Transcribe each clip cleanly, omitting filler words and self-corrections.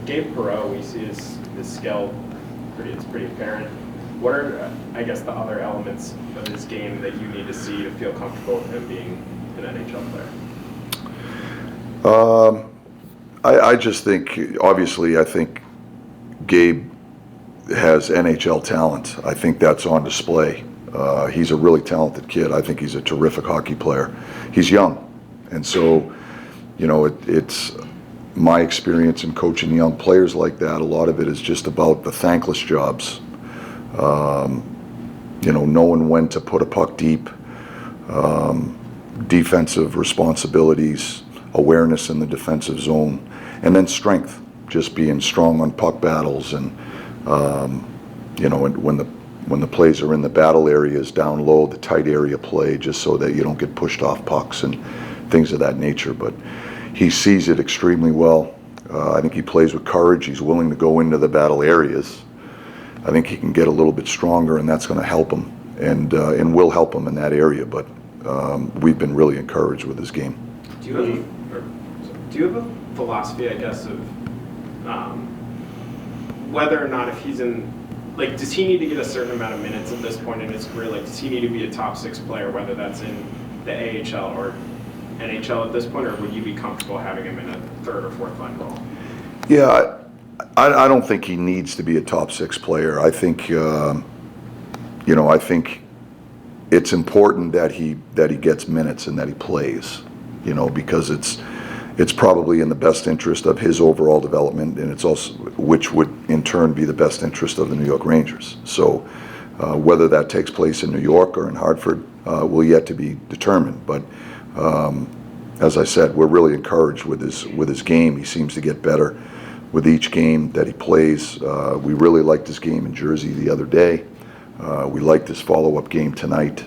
Gabe Perau, we see his skill, it's pretty apparent. What are, I guess, the other elements of his game that you need to see to feel comfortable with him being an NHL player? I just think, obviously, I think Gabe has NHL talent. I think that's on display. He's a really talented kid. I think he's a terrific hockey player. He's young, and so, you know, it's my experience in coaching young players like that. A lot of it is just about the thankless jobs. You know, knowing when to put a puck deep, defensive responsibilities, awareness in the defensive zone, and then strength, just being strong on puck battles, and you know, when the plays are in the battle areas down low, the tight area play, just so that you don't get pushed off pucks and things of that nature. But he sees it extremely well. I think he plays with courage. He's willing to go into the battle areas. I think he can get a little bit stronger, and that's going to help him, and will help him in that area. But we've been really encouraged with his game. Do you have a philosophy, I guess, of whether or not, if he's in, like, does he need to get a certain amount of minutes at this point in his career? Like, does he need to be a top 6 player, whether that's in the AHL or NHL at this point, or would you be comfortable having him in a 3rd or 4th line role? Yeah, I don't think he needs to be a top 6 player. I think, you know, I think it's important that he gets minutes and that he plays, you know, because it's probably in the best interest of his overall development, and it's also, which would in turn be the best interest of the New York Rangers. So whether that takes place in New York or in Hartford will yet to be determined. But as I said, we're really encouraged with his game. He seems to get better with each game that he plays. We really liked his game in Jersey the other day. We liked his follow-up game tonight.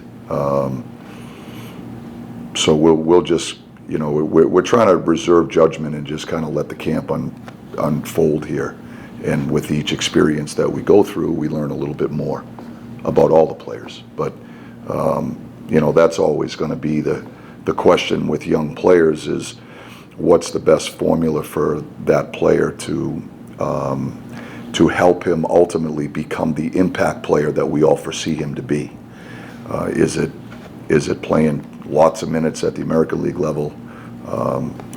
So we'll just, you know, we're trying to reserve judgment and just kind of let the camp unfold here. And with each experience that we go through, we learn a little bit more about all the players. But you know, that's always going to be the question with young players, is what's the best formula for that player to help him ultimately become the impact player that we all foresee him to be. Is it playing lots of minutes at the American League level,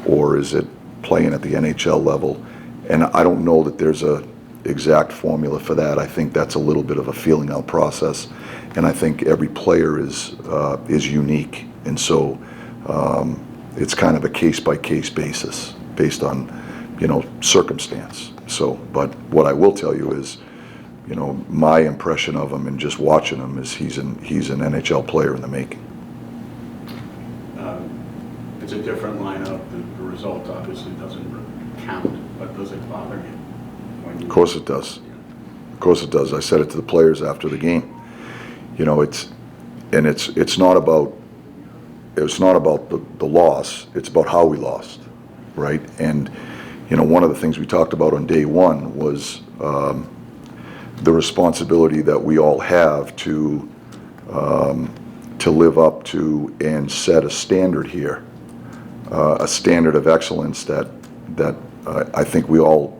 or is it playing at the NHL level? And I don't know that there's a exact formula for that. I think that's a little bit of a feeling out process, and I think every player is unique, and so it's kind of a case-by-case basis based on, you know, circumstance. So, but what I will tell you is, you know, my impression of him and just watching him is he's an NHL player in the making. It's a different lineup. The result obviously doesn't count, but does it bother you? Of course it does. Of course it does. I said it to the players after the game. You know, it's not about the loss. It's about how we lost, right? And you know, one of the things we talked about on day one was the responsibility that we all have to live up to and set a standard here, a standard of excellence that I think we all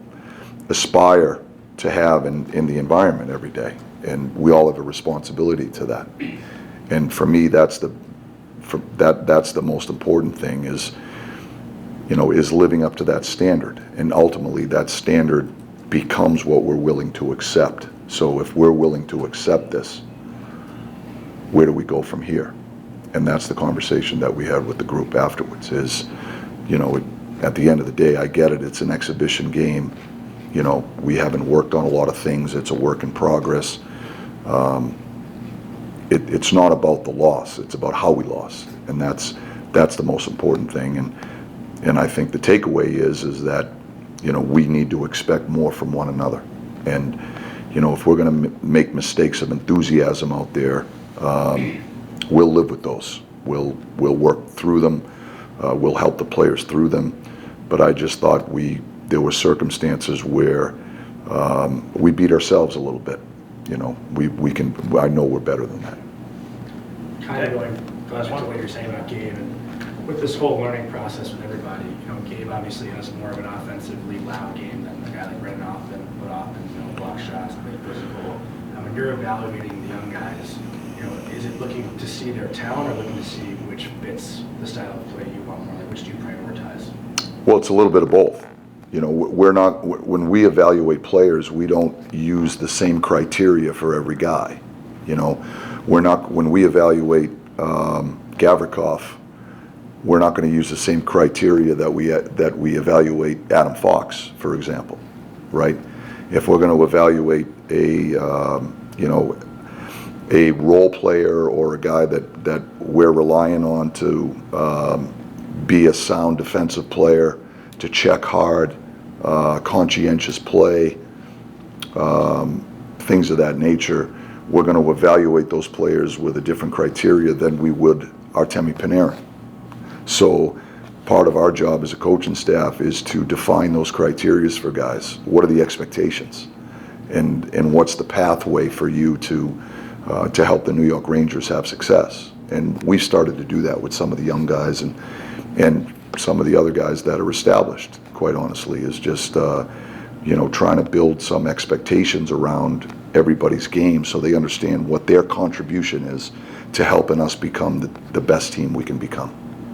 aspire to have in the environment every day, and we all have a responsibility to that. And for me, that's the most important thing, is, you know, is living up to that standard, and ultimately that standard becomes what we're willing to accept. So if we're willing to accept this, where do we go from here? And that's the conversation that we had with the group afterwards, is, you know, at the end of the day, I get it, it's an exhibition game. You know, we haven't worked on a lot of things. It's a work in progress. It's not about the loss. It's about how we lost, and that's the most important thing. And I think the takeaway is that, you know, we need to expect more from one another. And, you know, if we're going to make mistakes of enthusiasm out there, we'll live with those. We'll work through them. We'll help the players through them. But I just thought there were circumstances where we beat ourselves a little bit. You know, I know we're better than that. Kind of going back to what you're saying about Gabe, and with this whole learning process with everybody, you know, Gabe obviously has more of an offensively loud game than a guy like when you're evaluating the young guys, is it looking to see their talent or looking to see which fits the style of play you want more? Like, which do you prioritize? Well, it's a little bit of both. We're not, when we evaluate players, we don't use the same criteria for every guy. We're not, when we evaluate Gavrikov, we're not going to use the same criteria that we evaluate Adam Fox, for example, right? If we're going to evaluate a role player or a guy that we're relying on to be a sound defensive player, to check hard, conscientious play, things of that nature, we're going to evaluate those players with a different criteria than we would Artemi Panarin. So part of our job as a coaching staff is to define those criteria for guys. What are the expectations? And what's the pathway for you to help the New York Rangers have success? And we started to do that with some of the young guys and some of the other guys that are established, quite honestly, is just trying to build some expectations around everybody's game so they understand what their contribution is to helping us become the best team we can become.